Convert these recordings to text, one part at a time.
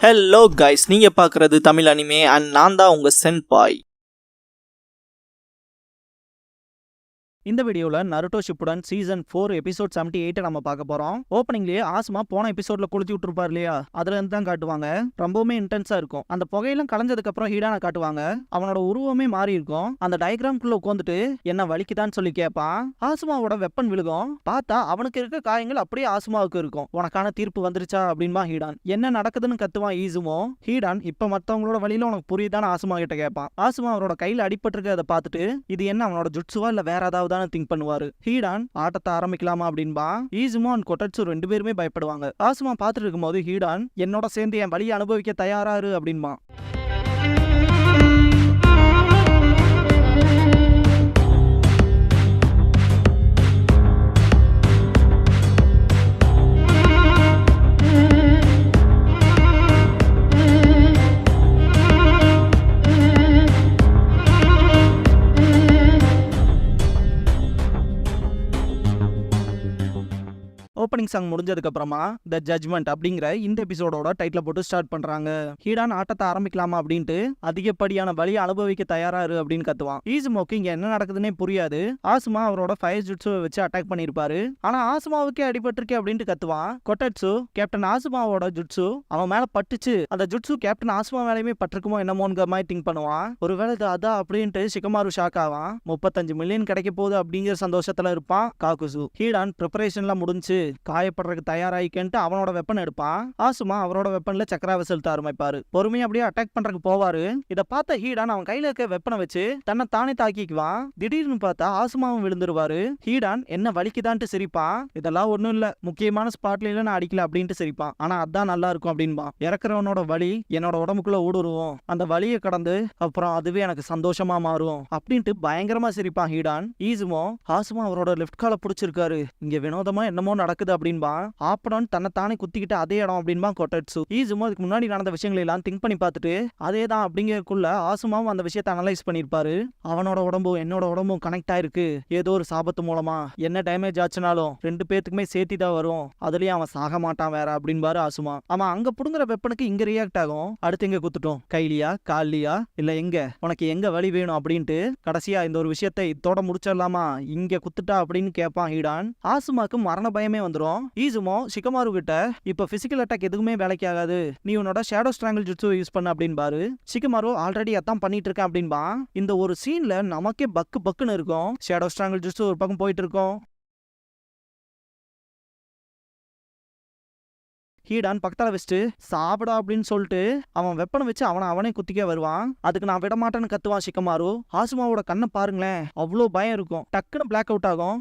Hello guys, நீங்க பார்க்குறது Tamil anime and நான் தான் உங்க சென்பாய். இந்த வீடியோவில் நருட்டோ ஷிப்புடன் சீசன் 4 எபிசோட் 78 நம்ம பார்க்க போகிறோம். ஓப்பனிங்லேயே ஆசுமா போன எபிசோட்ல கொளுத்தி விட்டுருப்பார் இல்லையா, அதுல இருந்து தான் காட்டுவாங்க. ரொம்பவுமே இன்டென்ஸா இருக்கும். அந்த புகையெல்லாம் கலைஞ்சதுக்கு அப்புறம் ஹீடானை காட்டுவாங்க. அவனோட உருவமே மாறி இருக்கும். அந்த டயக்ராம்குள்ள உட்காந்துட்டு என்ன வலிக்குதான்னு சொல்லி கேட்பான். ஆசுமாவோட வெப்பன் விழுகும். பார்த்தா அவனுக்கு இருக்க காயங்கள் அப்படியே ஆசுமாவுக்கு இருக்கும். உனக்கான தீர்ப்பு வந்துருச்சா அப்படின்பா ஹீடான். என்ன நடக்குதுன்னு கத்துவான் ஈசுமோ. ஹீடான் இப்ப மத்தவங்களோட வழியில உனக்கு புரியுதான்னு ஆசுமா கிட்ட கேட்பான். ஆசுமா அவரோட கையில அடிபட்டிருக்கிறத பார்த்துட்டு இது என்ன அவனோட ஜுட்சுவா இல்ல வேற ஏதாவது திங்க் பண்ணுவாரு. ஹீடான் ஆட்டத்தை ஆரம்பிக்கலாமா அப்படின்பா. ஈசுமோ அண்ட் கொட்டட்சு ரெண்டு பேருமே பயப்படுவாங்க. ஆசுமா பார்த்துட்டு இருக்கும்போது ஹீடான் என்னோட சேர்ந்து என் வழியை அனுபவிக்க தயாராரு அப்படின்பா. ஓப்பனிங் சாங் முடிஞ்சதுக்கு அப்புறமா த ஜட்ஜ்மெண்ட் அப்படிங்கிற இந்த எபிசோடோட டைட்டில் போட்டு ஸ்டார்ட் பண்றாங்க. ஹீடான் ஆட்டத்தை ஆரம்பிக்கலாமா அப்படின்ட்டு அதிகப்படியான வழியை அனுபவிக்க தயாராரு அப்படின்னு கத்துவான். ஈசுமோக்கு இங்க என்ன நடக்குதுன்னே புரியாது. ஆசுமா அவரோட ஃபயர் ஜுட்சுவை வச்சு அட்டாக் பண்ணிருப்பாரு. ஆனா ஆசுமாவுக்கே அடிபட்டிருக்கே அப்படின்ட்டு கத்துவான். கொட்டட்சு கேப்டன் ஆசுமாவோட ஜுட்சு அவன் மேல பட்டுச்சு. அந்த ஜுட்சு கேப்டன் ஆசுமா மேலேயுமே பட்டிருக்குமோ என்னமோங்கிற மாதிரி திங்க் பண்ணுவான். ஒருவேளை இது அதான் அப்படின்ட்டு ஷிகமாரு ஷாக் ஆவான். 35 மில்லியன் கிடைக்க போகுது அப்படிங்கிற சந்தோஷத்துல இருப்பான் காகுசு. ஹீடான் ப்ரிப்பரேஷன்லாம் முடிஞ்சு காயப்படுறதுக்கு தயாராயிக்கன்ட்டு அவனோட வெப்பன் எடுப்பான். ஆசுமா அவரோட வெப்பன்ல சக்கராவை செலுத்த ஆரம்பிப்பாரு. பொறுமையா அப்படியே அட்டாக் பண்றதுக்கு போவாரு. இத பார்த்த ஹீடான் அவன் கையில இருக்க வெப்பனை வச்சு தன்னை தானே தாக்கிக்குவான். திடீர்னு பார்த்தா ஆசுமாவும் விழுந்துருவாரு. ஹீடான் என்ன வலிக்குதான்ட்டு சிரிப்பான். இதெல்லாம் ஒண்ணும் இல்ல, முக்கியமான ஸ்பாட்ல நான் அடிக்கல அப்படின்ட்டு சிரிப்பான். ஆனா அதான் நல்லா இருக்கும் அப்படின்பா. இறக்குறவனோட வலி என்னோட உடம்புக்குள்ள ஊடுருவோம். அந்த வலியை கடந்து அப்புறம் அதுவே எனக்கு சந்தோஷமா மாறும் அப்படின்ட்டு பயங்கரமா சிரிப்பான் ஹீடான். ஈசுமோ ஆசுமா அவரோட லெஃப்ட் காலை பிடிச்சிருக்காரு. இங்க வினோதமா என்னமோ நடக்குது அப்படின்பா. ஆப்படன் தன்னை தானே குத்திக்கிட்டு அதே இடம் அப்படின்பா கொட்டட்சு. ஈசுமோ அதுக்கு முன்னாடி நடந்த விஷயங்களை எல்லாம் திங்க் பண்ணி பார்த்துட்டு அதே தான் அப்படிங்கறதுக்குள்ள ஆசுமாவும் அந்த விஷயத்தை அனலைஸ் பண்ணிருப்பாரு. அவனோட உடம்பும் என்னோட உடம்பும் கனெக்ட் ஆயிருக்கு. ஏதோ ஒரு சாபத்து மூலமா என்ன டேமேஜ் ஆச்சுனாலும் ரெண்டு பேத்துக்குமே சேர்த்தி தான் வரும். அதுலயும் அவன் சாக மாட்டான் வேற அப்படின்பாரு ஆசுமா. அவன் அங்க புடுங்குற வெப்பனுக்கு இங்க ரியாக்ட் ஆகும். அடுத்து எங்க குத்துட்டோம், கைலியா காலியா இல்ல எங்க உனக்கு எங்க வழி வேணும் அப்படின்ட்டு கடைசியா இந்த ஒரு விஷயத்தை இதோட முடிச்சிடலாமா, இங்க குத்துட்டா அப்படின்னு கேட்பான் ஹீடான். ஆசுமாக்கு மரண பயமே வந்துரும். ஈசுமோ ஷிகமாரு கிட்ட இப்ப பிசிக்கல் அட்டாக் எதுவுமே வேலைக்கு ஆகாது, நீ உன்னோட ஷேடோ ஸ்ட்ராங்கிள் ஜுட்சு யூஸ் பண்ண அப்படின்பாரு. ஷிகமாரு ஆல்ரெடி அதான் பண்ணிட்டு இருக்கேன் அப்படின்பா. இந்த ஒரு சீன்ல நமக்கே பக்கு பக்குன்னு இருக்கும். ஷேடோ ஸ்ட்ராங்கிள் ஜுட்சு ஒரு பக்கம் போயிட்டு இருக்கும். ஹீடான் பக்கத்தால வச்சுட்டு சாப்பிடா அப்படின்னு சொல்லிட்டு அவன் வெப்பனை வச்சு அவனே குத்திக்க வருவான். அதுக்கு நான் விட மாட்டேன்னு கத்துவான் ஷிகமாரு. ஆசுமாவோட கண்ணை பாருங்களேன், அவ்வளோ பயம் இருக்கும். டக்குன்னு பிளாக் அவுட் ஆகும்.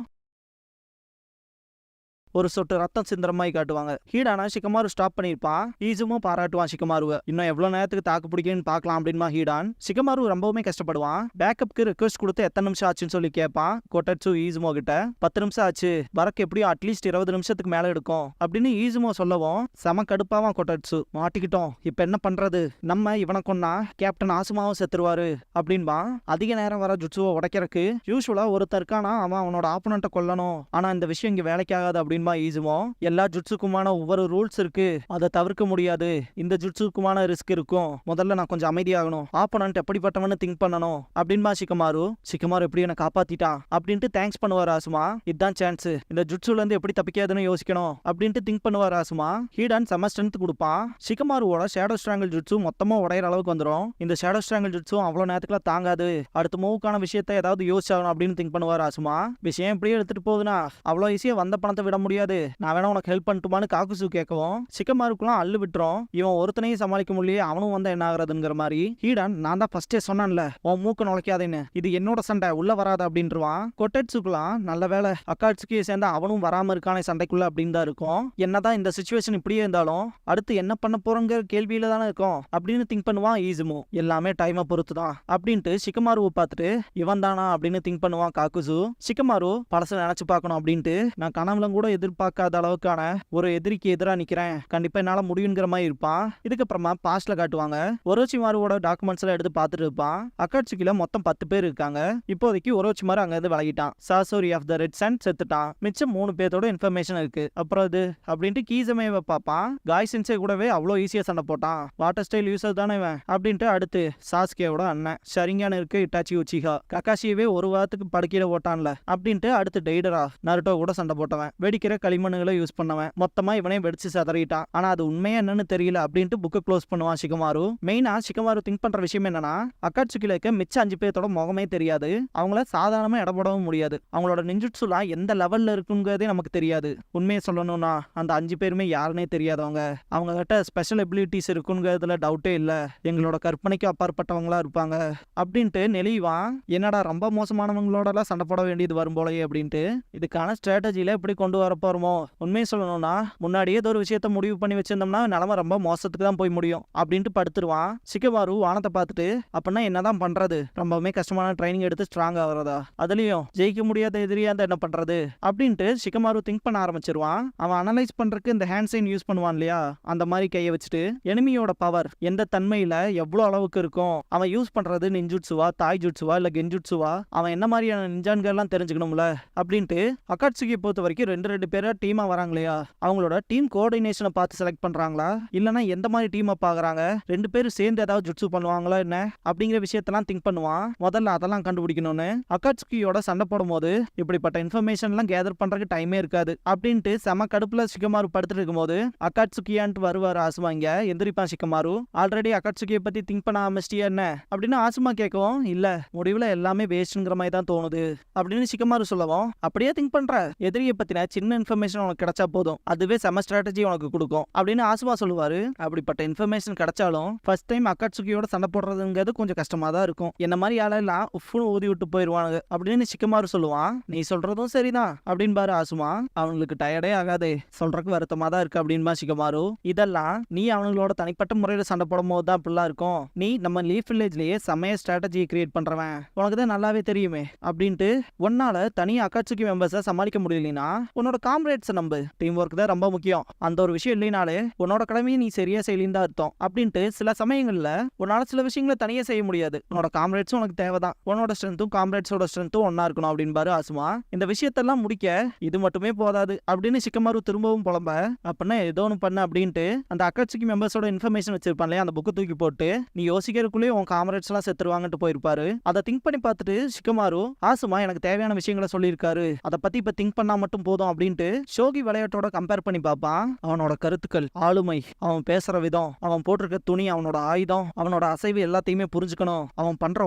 ஒரு சொட்டு ரத்தம் சிந்துற மாதிரி காட்டுவாங்க. ஹீடானா ஷிகமாரு ஸ்டாப் பண்ணிருப்பான். ஈசுமோ பாராட்டுவான் ஷிகமாருவை. இன்னும் எவ்வளவு நேரத்துக்கு தாக்கு பிடிக்குன்னு பார்க்கலாம் அப்படின்மா ஹீடான். ஷிகமாரு ரொம்பவுமே கஷ்டப்படுவான். பேக்கப்க்கு ரிக்வெஸ்ட் கொடுத்து எத்தனை நிமிஷம் ஆச்சுன்னு சொல்லி கேட்பான் கொட்டட்சு ஈசுமோ கிட்ட. 10 நிமிஷம் ஆச்சு, வரக்கு எப்படியும் அட்லீஸ்ட் 20 நிமிஷத்துக்கு மேல எடுக்கும் அப்படின்னு ஈசுமோ சொல்லவும் செம கடுப்பாவான் கொட்டட்சு. மாட்டிக்கிட்டோம், இப்ப என்ன பண்றது, நம்ம இவனை கொன்னா கேப்டன் ஆசுமாவும் செத்துருவாரு அப்படின்பா. அதிக நேரம் வர ஜுட்சுவை உடைக்கிறதுக்கு யூஸ்வலா ஒருத்தர் இருக்கானா அவன் அவனோட ஆப்போனண்ட்டை கொல்லணும். ஆனா இந்த விஷயம் இங்க வேலைக்காகாது அப்படின்னு ஈசுமோ. எல்லா ஜுட்சுக்குமான ஒவ்வொரு ரூல்ஸ் இருக்கு, அதை தவிர்க்க முடியாது. இந்த ஜுட்சுக்குமான ரிஸ்க் இருக்கும். முதல்ல நான் கொஞ்சம் அமைதியாகணும், ஆப்போனன்ட் எப்படிப்பட்டவன்னு திங்க் பண்ணணும் அப்படின்பா ஷிகமாரு. ஷிகமாரு எப்படி என்ன காப்பாத்திட்டா அப்படின்ட்டு தேங்க்ஸ் பண்ணுவார் ஆசுமா. இதுதான் சான்ஸ், இந்த ஜுட்சுல இருந்து எப்படி தப்பிக்காதுன்னு யோசிக்கணும் அப்படின்ட்டு திங்க் பண்ணுவார் ஆசுமா. ஹீடான் செம ஸ்ட்ரென்த் கொடுப்பான். ஷிகமாருவோட ஷேடோ ஸ்ட்ராங்கிள் ஜுட்சு மொத்தமா உடையிற அளவுக்கு வந்துடும். இந்த ஷேடோ ஸ்ட்ராங்கிள் ஜுட்சு அவ்வளவு நேரத்துக்குலாம் தாங்காது. அடுத்த மூவுக்கான விஷயத்தை ஏதாவது யோசிச்சாகணும் அப்படின்னு திங்க் பண்ணுவார் ஆசுமா. விஷயம் எப்படியே எடுத்துட்டு போகுதுன்னா அவ்வளவு ஈஸியா வந்த பணத்தை விட முடியாது, நான் வேணா உனக்கு ஹெல்ப் பண்ணட்டுமான்னு காகுசு கேட்கவும் ஷிகமாருக்குலாம் அள்ளு விட்டுரும். இவன் ஒருத்தனையும் சமாளிக்க முடியல, அவனும் வந்தா என்ன ஆகுறதுங்கிற மாதிரி. ஹீடான் நான் தான் ஃபர்ஸ்டே சொன்னான்ல உன் மூக்க நுழைக்காதேன்னு, இது என்னோட சண்டை உள்ள வராது அப்படின்றான். கொட்டட்சுக்குலாம் நல்ல வேலை அக்காட்சுக்கே சேர்ந்தா அவனும் வராம இருக்கானே சண்டைக்குள்ள அப்படின்னு தான் இருக்கும். என்னதான் இந்த சிச்சுவேஷன் இப்படியே இருந்தாலும் அடுத்து என்ன பண்ண போறோங்கிற கேள்வியில தானே இருக்கும் அப்படின்னு திங்க் பண்ணுவான் ஈசுமோ. எல்லாமே டைமை பொறுத்து தான் அப்படின்ட்டு ஷிகமாருவை பார்த்துட்டு இவன் தானா அப்படின்னு திங்க் பண்ணுவான் காகுசு. ஷிகமாரு பழச நினைச்சு பார்க்கணும் அப்படின்ட்டு நான் கனவுல கூட எதிர்பார்க்காத அளவுக்கான ஒரு எதிரிக்கு எதிராக நிக்கிறேன், கண்டிப்பா என்னால முடியுங்கிற மாதிரி இருப்பான். இதுக்கப்புறமா பாஸ்ட்ல காட்டுவாங்க. ஒரோச்சிமாருவோட டாக்குமெண்ட்ஸ் எல்லாம் எடுத்து பார்த்துட்டு இருப்பான். அக்காட்சுகில மொத்தம் 10 பேர் இருக்காங்க. இப்போதைக்கு ஒரோச்சிமாரு அங்க இருந்து விலகிட்டான். சாசோரி ஆஃப் த ரெட் சன் செத்துட்டான். மிச்சம் 3 பேரோட இன்ஃபர்மேஷன் இருக்கு. அப்புறம் இது அப்படின்ட்டு கீசமேவை பார்ப்பான். காய் சென்சே கூடவே அவ்வளோ ஈஸியா சண்டை போட்டான். வாட்டர் ஸ்டைல் யூசர் தானே இவன் அப்படின்ட்டு அடுத்து சாஸ்கேவோட அண்ணன் ஷரிங்கான் இருக்கு இட்டாச்சி உச்சிகா. கக்காஷியவே ஒரு வாரத்துக்கு படுக்கையில ஓட்டான்ல அப்படின்ட்டு அடுத்து டெய்டரா நருட்டோ கூட சண்டை போட்டவன். வெடிக்கிற களிமண்ணுகளை யூஸ் பண்ணவன். மொத்தமா இவனே வெடிச்சு சதறிட்டான். ஆனா அது உண்மையா என்னன்னு தெரியல அப்படின்ட்டு புக்கை க்ளோஸ் பண்ணுவான் ஷிகமாரு. மெயினா ஷிகமாரு திங்க் பண்ற விஷயம் என்னன்னா, அக்காட்சுகில இருக்க மிச்ச 5 பேர்த்தோட முகமே தெரியாது. அவங்கள சாதாரணமா இடப்படவும் முடியாது. அவங்களோட நிஞ்சுட்சுலாம் எந்த லெவல்ல இருக்குங்கிறதே நமக்கு தெரியாது. உண்மையை சொல்லணும்னா அந்த 5 பேருமே யாருன்னே தெரியாதவங்க. அவங்க கிட்ட ஸ்பெஷல் எபிலிட்டிஸ் இருக்குங்கிறதுல டவுட்டே இல்ல. எங்களோட கற்பனைக்கு அப்பாற்பட்டவங்களா இருப்பாங்க அப்படின்ட்டு நெளிவான். என்னடா ரொம்ப மோசமானவங்களோட சண்டை போட வேண்டியது வரும் போலயே அப்படின்ட்டு. இதுக்கான ஸ்ட்ராட்டஜில எப்படி கொண்டு வர போறோமோ. உண்மையை சொல்லணும்னா முன்னாடியே ஏதோ ஒரு விஷயத்த முடிவு பண்ணி வச்சிருந்தோம்னா நிலைமை ரொம்ப மோசத்துக்கு தான் போய் முடியும் அப்படின்ட்டு படுத்துருவான். ஷிகமாரு வானத்தை பார்த்துட்டு அப்படின்னா என்னதான் பண்றது, ரொம்பவுமே கஷ்டமான ட்ரைனிங் எடுத்து ஸ்ட்ராங் ஆகுறதா, அதுலயும் ஜெயிக்க முடியாத எதிரியா இருந்தா என்ன பண்றது அப்படின்ட்டு ஷிகமாரு திங்க் பண்ண ஆரம்பிச்சிருவான். அவன் அனலைஸ் பண்றதுக்கு இந்த ஹேண்ட் சைன் யூஸ் பண்ணுவான் இல்லையா, அந்த மாதிரி கையை வச்சுட்டு எனிமியோட பவர் எந்த தன்மையில எவ்வளவு அளவுக்கு இருக்கும், அவன் யூஸ் பண்றது நிஞ்சுட்சுவா தாய் ஜுட்சுவா இல்ல கென்ஜுட்சுவா, அவன் என்ன மாதிரியான நிஞ்சான்கள்லாம் தெரிஞ்சுக்கணும்ல அப்படின்ட்டு. அக்காட்சுகியை பொறுத்த வரைக்கும் 2 பேரா டீமா வராங்களையா, அவங்களோட டீம் கோஆர்டினேஷனை பார்த்து செலக்ட் பண்றாங்களா இல்லனா எந்த மாதிரி டீமை பாக்குறாங்க, 2 பேரும் சேர்ந்து ஏதாவது ஜுட்சு பண்ணுவாங்களா என்ன அப்படிங்கிற விஷயத்தெல்லாம் திங்க் பண்ணுவான். முதல்ல அதெல்லாம் கண்டுபிடிக்கணும்னு. அக்காட்சுகியோட சண்டை போடும் போது இப்படிப்பட்ட இன்ஃபர்மேஷன் எல்லாம் கேதர் பண்றதுக்கு டைமே இருக்காது அப்படின்ட்டு செம கடுப்புல ஷிகமாரு படுத்துட்டு இருக்கும்போது அக்காட்சுகியான்ட்டு வருவாரு ஆசுமா. இங்க எந்திரிப்பான் ஷிகமாரு. ஆல்ரெடி அக்காட்சுகியை பத்தி திங்க் பண்ண ஆரம்பிச்சிட்டியா என்ன அப்படின்னு ஆசுமா கேட்கவும், இல்ல முடிவுல எல்லாமே வேஸ்ட்ங்கிற மாதிரி தான் தோணுது அப்படின்னு ஷிகமாரு சொல்லவும், அப்படியே திங்க் பண்ற, எதிரியை பத்தின சின்ன இன்ஃபர்மேஷன் உனக்கு கிடைச்சா போதும், அதுவே செம ஸ்ட்ராட்டஜி உனக்கு கொடுக்கும் அப்படின்னு ஆசுமா சொல்லுவாரு. அப்படிப்பட்ட இன்ஃபர்மேஷன் கிடைச்சாலும் ஃபர்ஸ்ட் டைம் அக்காட்சுகியோட சண்டை போடுறதுங்கிறது கொஞ்சம் கஷ்டமா தான் இருக்கும். என்ன மாதிரி ஆளெல்லாம் உஃப்னு ஊதி விட்டு போயிருவானுங்க அப்படின்னு ஷிகமாரு சொல்லுவான். நீ சொல்றதும் சரிதான் அப்படின்னு பாரு ஆசுமா. அவங்களுக்கு டயர்டே ஆகாதே, சொல்றதுக்கு வருத்தமா தான் இருக்கு அப்படின்பா ஷிகமாரு. இதெல்லாம் நீ அவங்களோட தனிப்பட்ட முறையில சண்டை போடும் போது தான் அப்படிலாம் இருக்கும். நீ நம்ம லீஃப் வில்லேஜ்லயே செமைய ஸ்ட்ராட்டஜி கிரியேட் பண்றவன், உனக்கு தான் நல்லாவே தெரியுமே அப்படின்ட்டு. உன்னால தனியா அக்காட்சுகி மெம்பர்ஸை சமாளிக்க முடியலனா உன்னோட காம்ரேட்ஸை நம்பு, டீம் ஒர்க் தான் ரொம்ப முக்கியம், அந்த ஒரு விஷயம் இல்லைனாலே உன்னோட கடமையை நீ சரியா செய்யலின்னு தான் அர்த்தம் அப்படின்ட்டு. சில சமயங்கள்ல உன்னால சில விஷயங்களை தனியா செய்ய முடியாது, உன்னோட காம்ரேட்ஸும் உனக்கு தேவைதான், உன்னோட ஸ்ட்ரென்த்தும் காம்ரேட்ஸோட ஸ்ட்ரென்த்தும் ஒன்னா இருக்கணும் அப்படின்பாரு ஆசுமா. இந்த விஷயத்தெல்லாம் முடிக்க இது மட்டுமே போதாது அப்படின்னு ஷிகமாரு திரும்பவும் புலம்ப, அப்படின்னா ஏதோ ஒன்று பண்ண அப்படின்ட்டு அந்த அக்காட்சுகி மெம்பர்ஸோட இன்ஃபர்மேஷன் வச்சிருப்பான் இல்லையா, அந்த புக்கு தூக்கி போட்டு நீ யோசிக்கிறதுக்குள்ளேயே உன் காம்ரேட்ஸ் எல்லாம் செத்துருவாங்கட்டு போயிருப்பாரு. அதை திங்க் பண்ணி பார்த்துட்டு ஷிகமாரு, ஆசுமா எனக்கு தேவையான விஷயங்களை சொல்லியிருக்காரு, அதை பத்தி இப்ப திங்க் பண்ணா மட்டும் போதும் அப்படின்ட்டு ஷோகி விளையாட்டோட கம்பேர் பண்ணி பார்ப்பான். அவனோட கருத்துக்கள், ஆளுமை, அவன் பேசுற விதம், அவன் போட்டிருக்க துணி, அவனோட ஆயுதம், அவனோட அசைவு எல்லாத்தையுமே புரிஞ்சுக்கணும், அவன் பண்ற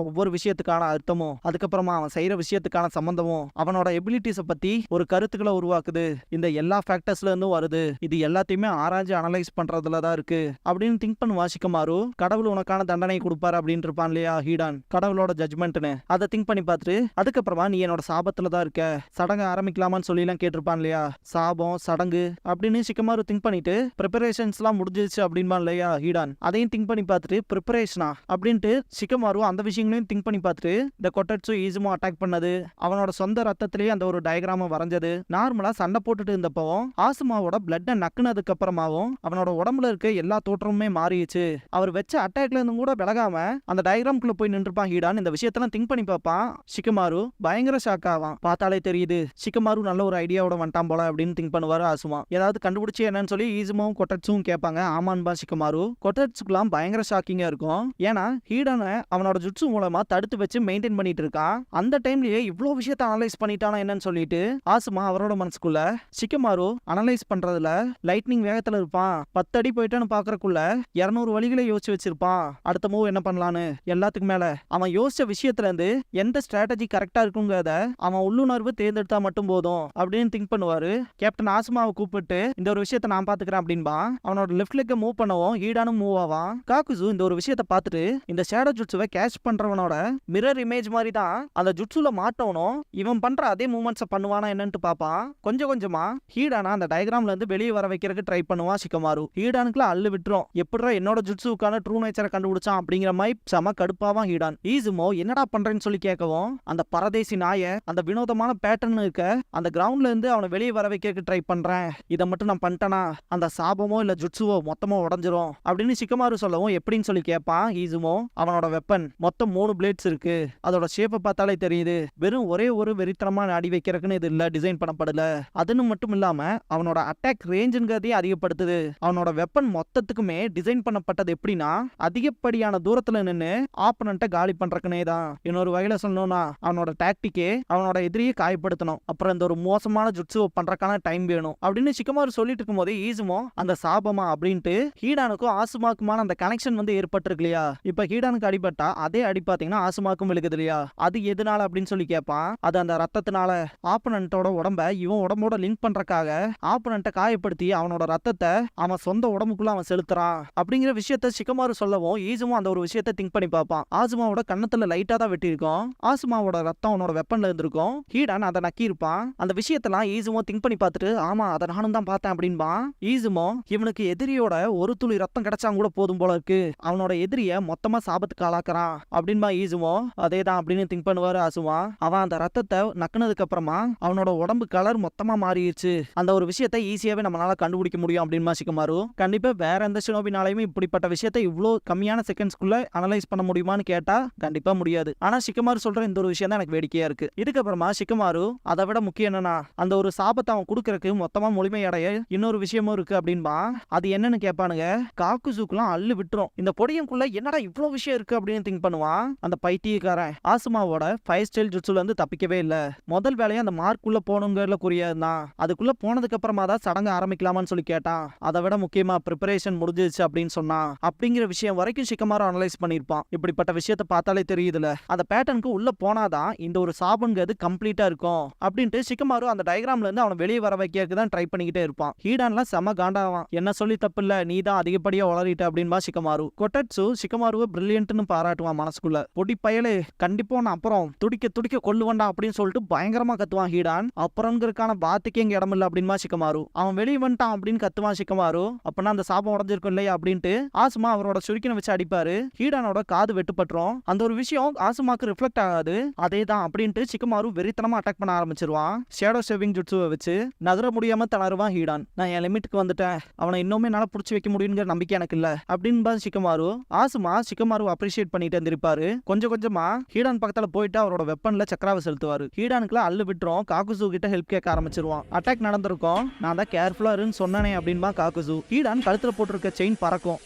ஒவ்வொரு விஷயத்துக்கான அர்த்தமும் அதுக்கப்புறமா அவன் செய்யற விஷயத்துக்கான சம்பந்தமும் அவனோட எபிலிட்டிஸை பத்தி ஒரு கருத்துக்களை உருவாக்குது. இந்த எல்லா ஃபேக்டர்ஸ்ல இருந்தும் வருது, இது எல்லாத்தையுமே ஆராய்ச்சி அனலைஸ் பண்றதுல தான் இருக்கு அப்படின்னு திங்க் பண்ணுவா ஷிகமாரு. கடவுள் உனக்கான தண்டனை கொடுப்பாரு அப்படின்னு இருப்பான் இல்லையா ஹீடான், கடவுளோட ஜட்மெண்ட்னு. அதை திங்க் பண்ணி பார்த்துட்டு அதுக்கப்புறமா நீ என்னோட சாபத்துல தான் இருக்க, சடங்கு ஆரம்பிக்கலாமான்னு சொல்லி எல்லாம் கேட்டிருப்பான் இல்லையா, சாபம் சடங்கு அப்படின்னு ஷிகமாரு திங்க் பண்ணிட்டு ப்ரிப்பரேஷன்ஸ் எல்லாம் முடிஞ்சிருச்சு அப்படின்பா இல்லையா ஹீடான். அதையும் திங்க் பண்ணி பார்த்துட்டு ப்ரிப்பரேஷனா அப்படின்ட்டு ஷிகமாரு அந்த விஷயங்களையும் திங்க் பண்ணி பார்த்துட்டு இந்த கொட்டட்சு ஈசுமோ அட்டாக் பண்ணது, அவனோட சொந்த ரத்தத்திலேயே அந்த ஒரு டயக்ராம வரைஞ்சது, நார்மலா சண்டை போட்டுட்டு இருந்தப்பவும் ஆசுமாவோட பிளட்டை நக்குனதுக்கு அப்புறமாவும் அவனோட உடம்புல இருக்க எல்லா தோற்றமுமே மாறிடுச்சு. அவர் வச்ச அட்டாக்ல இருந்து கூட விலகாம அந்த டயக்ராம்குள்ள போய் நின்றுப்பான் ஹீடான். இந்த விஷயத்தெல்லாம் திங்க் பண்ணி பார்ப்பான் ஷிகமாரு. பயங்கர ஷாக் ஆவான். பார்த்தாலே தெரியுது ஷிகமாரு நல்ல ஒரு ஐடியாவோட வந்துட்டான் போல அப்படின்னு திங்க் பண்ணுவாரு ஆசுமா. ஏதாவது கண்டுபிடிச்சு என்னன்னு சொல்லி ஈசுமாவும் கொட்டட்சும் கேட்பாங்க. ஆமான்பா ஷிகமாரு. கொட்டட்சுக்குலாம் பயங்கர ஷாக்கிங்கா இருக்கும். ஏன்னா ஹீடான அவனோட ஜுட்சு மூலமா தடுத்து வச்சு மெயின்டைன் பண்ணிட்டு இருக்கான். அந்த டைம்லயே இவ்வளவு விஷயத்த அனலைஸ் பண்ணிட்டானா என்னன்னு சொல்லிட்டு ஆசுமா அவரோட மனசுக்குள்ள ஷிகமாரு அனலைஸ் பண்றதுல லைட்னிங் வேகத்துல இருப்பான். 10 அடி போயிட்டான்னு பாக்குறக்குள்ள 200 வழிகளை யோசிச்சு வச்சிருப்பான். அடுத்த மூவ் என்ன பண்ணலான்னு. எல்லாத்துக்கு மேல அவன் யோசிச்ச விஷயத்துல இருந்து எந்த ஸ்ட்ராட்டஜி கரெக்டா இருக்குங்கிறத அவன் உள்ளுணர்வு தேர்ந்தெடுத்தா மட்டும் போதும் அப்படின்னு திங்க் பண்ணுவாரு. கேப்டன் ஆசுமாவை கூப்பிட்டு இந்த ஒரு விஷயத்த நான் பாத்துக்கிறேன் அப்படின்பா. அவனோட லெஃப்ட் லெக்க மூவ் பண்ணவும் ஹீடானும் மூவ் ஆவான். காக்குசு இந்த ஒரு விஷயத்த பார்த்துட்டு இந்த ஷேடோ ஜுட்சுவை கேட்ச் பண்றவனோட மிரர் இமேஜ் மாதிரி தான் அந்த ஜுட்சுல மாட்டவனும் இவன் பண்ற அதே மூவ்மெண்ட்ஸை பண்ணுவானா என்னன்னு பாப்பான். கொஞ்சம் கொஞ்சமா ஹீடானா அந்த டயக்ராம்ல இருந்து வெளியே வர வைக்கிறதுக்கு ட்ரை பண்ணுவான் ஷிகமாரு. ஹீடானுக்குலாம் அள்ளு விட்டுரும். எப்படிடா என்னோட ஜுட்சுக்கான ட்ரூ நேச்சரை கண்டுபிடிச்சான் அப்படிங்கிற மாதிரி செம கடுப்பாவான் ஹீடான். ஈசுமோ என்னடா பண்றேன்னு சொல்லி கேட்கவும் அந்த பரதேசி நாய அந்த வினோதமான பேட்டர்ன் இருக்க அந்த கிரவுண்ட்ல இருந்து அவனை வெளியே வெளியே வர வைக்க ட்ரை பண்றேன், இதை மட்டும் நான் பண்ணிட்டேனா அந்த சாபமோ இல்ல ஜுட்சுவோ மொத்தமா உடஞ்சிரும் அப்படின்னு சிக்கமாரு சொல்லவும் எப்படின்னு சொல்லி கேட்பான் ஈசுமோ. அவனோட வெப்பன் மொத்தம் 3 பிளேட்ஸ் இருக்கு, அதோட ஷேப்பை பார்த்தாலே தெரியுது, வெறும் ஒரே ஒரு வெறித்தனமா அடி வைக்கிறதுக்குன்னு இது இல்ல, டிசைன் பண்ணப்படல. அதுன்னு மட்டும் இல்லாம அவனோட அட்டாக் ரேஞ்சுங்கிறதையும் அதிகப்படுத்துது. அவனோட வெப்பன் மொத்தத்துக்குமே டிசைன் பண்ணப்பட்டது எப்படின்னா அதிகப்படியான தூரத்துல நின்று ஆப்பனண்ட்டை காலி பண்றதுக்குனே தான். இன்னொரு வகையில சொல்லணும்னா அவனோட டாக்டிக்கே அவனோட எதிரியை காயப்படுத்தணும், அப்புறம் இந்த ஒரு மோசமான ஜுட்சுவை பண்றதுக்கான டைம் வேணும் அப்படின்னு சிக்கமாரு சொல்லிட்டு இருக்கும் போதே ஈசுமோ அந்த சாபமா அப்படின்ட்டு ஹீடானுக்கும் ஆசுமாக்குமான அந்த கனெக்ஷன் வந்து ஏற்பட்டிருக்கு இல்லையா. இப்ப ஹீடானுக்கு அடிபட்டா அதே அடி பாத்தீங்கன்னா ஆசுமாக்கும் விழுகுது இல்லையா. அது எதனால அப்படின்னு சொல்லி கேட்பான். அது அந்த ரத்தத்தினால. ஆப்பனண்டோட உடம்ப இவன் உடம்போட லிங்க் பண்றதுக்காக ஆப்பனண்ட்டை காயப்படுத்தி அவனோட ரத்தத்தை அவன் சொந்த உடம்புக்குள்ள அவன் செலுத்துறான் அப்படிங்கிற விஷயத்த சிக்கமாரு சொல்லவும் ஈசுமோ அந்த ஒரு விஷயத்தை திங்க் பண்ணி பார்ப்பான். ஆசுமாவோட கண்ணத்துல லைட்டா தான் வெட்டி இருக்கும், ஆசுமாவோட ரத்தம் அவனோட வெப்பன்ல இருந்திருக்கும், ஹீடான் அதை நக்கி இருப்பான். அந்த விஷயத்தெல்லாம் ஈசுமோ திங்க் பண்ணி பார்த்துட்டு ஆமா அதை நானும் தான் பார்த்தேன் அப்படின்பான். ஈசுமோ இவனுக்கு எதிரியோட ஒரு துளி ரத்தம் கிடைச்சா கூட போதும் போல இருக்கு, அவனோட எதிரிய மொத்தமா சாபத்துக்கு ஆளாக்குறான் அப்படின்பா ஈசுமோ. அதேதான் அப்படின்னு திங்க் பண்ணுவாரு ஆசுமா. அவன் அந்த ரத்தத்தை நக்குனதுக்கு அப்புறமா அவனோட உடம்பு கலர் மொத்தமா மாறிடுச்சு, அந்த ஒரு விஷயத்தை ஈஸியாவே நம்மளால கண்டுபிடிக்க முடியும் அப்படின்பா சிக்கமாரு. கண்டிப்பா வேற எந்த ஷினோபினாலையுமே இப்படிப்பட்ட விஷயத்தை இவ்வளோ கம்மியான செகண்ட்ஸ்க்குள்ள அனலைஸ் பண்ண முடியுமான்னு கேட்டா கண்டிப்பா முடியாது. ஆனா சிக்கமாரு சொல்ற இந்த ஒரு விஷயம் தான் எனக்கு வேடிக்கையா இருக்கு. இதுக்கப்புறமா சிக்கமாரு அதை விட முக்கியம் என்னன்னா அந்த ஒரு சாபத்தை அவன் கொடுக்கறதுக்கு மொத்தமா முழுமையடைய இன்னொரு விஷயமும் இருக்கு அப்படின்பா. அது என்னன்னு கேட்பானுங்க. காக்குசுக்குலாம் அள்ளு விட்டுரும், இந்த பொடியனுக்குள்ள என்னடா இவ்வளவு விஷயம் இருக்கு அப்படின்னு திங்க் பண்ணுவான் அந்த பைத்தியக்காரன். ஆசுமாவோட 5 ஸ்டைல் ஜுட்சுல இருந்து தப்பிக்கவே இல்ல. முதல் வேலையை அந்த மார்க்குள்ள போகணுங்கிறதுல குறியதான். அதுக்குள்ள போனதுக்கு அப்புறமா தான் சடங்கு ஆரம்பிக்கலாமான்னு சொல்லி கேட்டான். அதை விட முக்கியமா ப்ரிப்பரேஷன் முடிஞ்சிருச்சு அப்படின்னு சொன்னா அப்படிங்கிற விஷயம் வரைக்கும் சிக்கமாரு அனலைஸ் பண்ணிருப்பான். இப்படிப்பட்ட விஷயத்தை பார்த்தாலே தெரியுதுல அந்த பேட்டர்னுக்கு உள்ள போனாதான் இந்த ஒரு சாபங்கிறது கம்ப்ளீட்டா இருக்கும் அப்படின்ட்டு சிக்கமாரு அந்த டயக்ராம்ல இருந்து அவனை வெளியே வர வைக்கிறதுக்கு தான் ட்ரை பண்ணிக்கிட்டே இருப்பான். ஹீடான்லாம் செம காண்டாவான். என்ன சொல்லி தப்பு இல்ல, நீ தான் அதிகப்படியா வளரிட்ட அப்படின்பா சிக்கமாரு. கொட்டட்சு சிக்கமாருவை பிரில்லியன்ட்னு பாராட்டுவான் மனசுக்குள்ள. பொடி பயலே கண்டிப்பா நான் அப்புறம் துடிக்க துடிக்க கொல்லுவண்டா அப்படின்னு சொல்லிட்டு பயங்கரமா கத்துவான் ஹீடான். அப்புறம்ங்கிறதுக்கான பாத்துக்கே இங்க இடம் இல்ல அப்படின்பா சிக்கமாரு. அவன் வெளியே வந்துட்டான் அப்படின்னு கத்துவான் சிக்கமாரு. அப்படின்னா அந்த சாபம் உடஞ்சிருக்கும் இல்லையா அப்படின்ட்டு ஆசுமா அவரோட சுருக்கினை வச்சு அடிப்பாரு. ஹீடானோட காது வெட்டுப்பட்டுரும். அந்த ஒரு விஷயம் ஆசுமாக்கு ரிஃப்ளெக்ட் ஆகாது. அதேதான் அப்படின்ட்டு சிக்கமாரு வெறித்தனமா அட்டாக் பண்ண ஆரம்பிச்சிருவான். ஷேடோ ஷேவிங் ஜுட்சுவை வச்சு நகர முடியாம தளருவான் ஹீடான். நான் என் லிமிட்டுக்கு வந்துட்டேன், அவனை இன்னுமே என்னால புடிச்சு வைக்க முடியுங்கிற நம்பிக்கை எனக்கு இல்ல அப்படின்னு சிக்கமாரு. ஆசுமா சிக்கமாரு அப்ரிஷியேட் பண்ணிட்டு இருந்திருப்பாரு. கொஞ்சம் கொஞ்சமா ஹீடான் பக்கத்துல போயிட்டு அவரோட வெப்பன்ல சக்கராவை செலுத்துவாரு. ஹீடானுக்குலாம் அள்ளு விட்டுரும். காக்குசு கிட்ட ஹெல்ப் கேட்க ஆரம்பிச்சிருவான். அட்டாக் நடந்திருக்கும், நான் தான் கேர்ஃபுல்லா இருன்னு சொன்னானே அப்படின்பா காக்குசு. ஹீடான் கழுத்துல போட்டிருக்க செயின் பறக்கும்.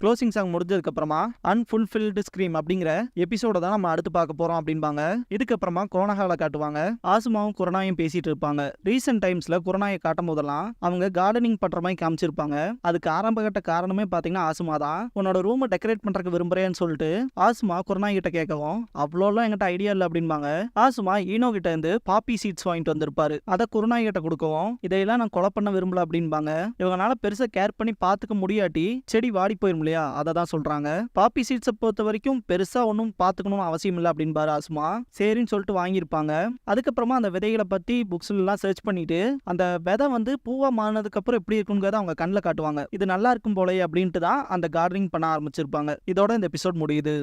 க்ளோசிங் சாங் முடிஞ்சதுக்கு அப்புறமா அன்ஃபுல்ஃபில்டு ஸ்கிரீம் அப்படிங்கிற எபிசோட தான் நம்ம அடுத்து பார்க்க போறோம் அப்படின்பாங்க. இதுக்கப்புறமா குரோனாகால காட்டுவாங்க. ஆசுமாவும் குரோனாயும் பேசிட்டு இருப்பாங்க. ரீசெண்ட் டைம்ஸ்ல குரோனாயை காட்டும் போதெல்லாம் அவங்க கார்டனிங் பண்ற மாதிரி காமிச்சிருப்பாங்க. அதுக்கு ஆரம்பகட்ட காரணமே பாத்தீங்கன்னா ஆசுமா தான். உன்னோட ரூமை டெக்கரேட் பண்றதுக்கு விரும்புறேன்னு சொல்லிட்டு ஆசுமா குரோனா கிட்ட கேட்கவும் அவ்வளோலாம் என்கிட்ட ஐடியா இல்லை அப்படின்பாங்க. ஆசுமா ஈனோ கிட்ட இருந்து பாப்பி சீட்ஸ் வாங்கிட்டு வந்திருப்பாரு. அதை குரோனா கிட்ட கொடுக்கவும் இதையெல்லாம் நான் கொலை பண்ண விரும்பல அப்படின்பாங்க. இவங்களால பெருசா கேர் பண்ணி பாத்துக்க முடியாட்டி செடி வாடி போயிரும் இல்லையா, அதை தான் சொல்றாங்க. பாப்பி சீட்ஸை பொறுத்த வரைக்கும் பெருசா ஒன்றும் பார்த்துக்கணும் அவசியம் இல்லை அப்படின்பாரு ஆசுமா. சரின்னு சொல்லிட்டு வாங்கியிருப்பாங்க. அதுக்கப்புறமா அந்த விதைகளை பத்தி புக்ஸ்ல எல்லாம் சர்ச் பண்ணிட்டு அந்த விதை வந்து பூவா மாறினதுக்கு அப்புறம் எப்படி இருக்குங்கிறத அவங்க கண்ணில் காட்டுவாங்க. இது நல்லா இருக்கும் போலே அப்படின்ட்டு தான் அந்த கார்டனிங் பண்ண ஆரம்பிச்சிருப்பாங்க. இதோட இந்த எபிசோட் முடியுது.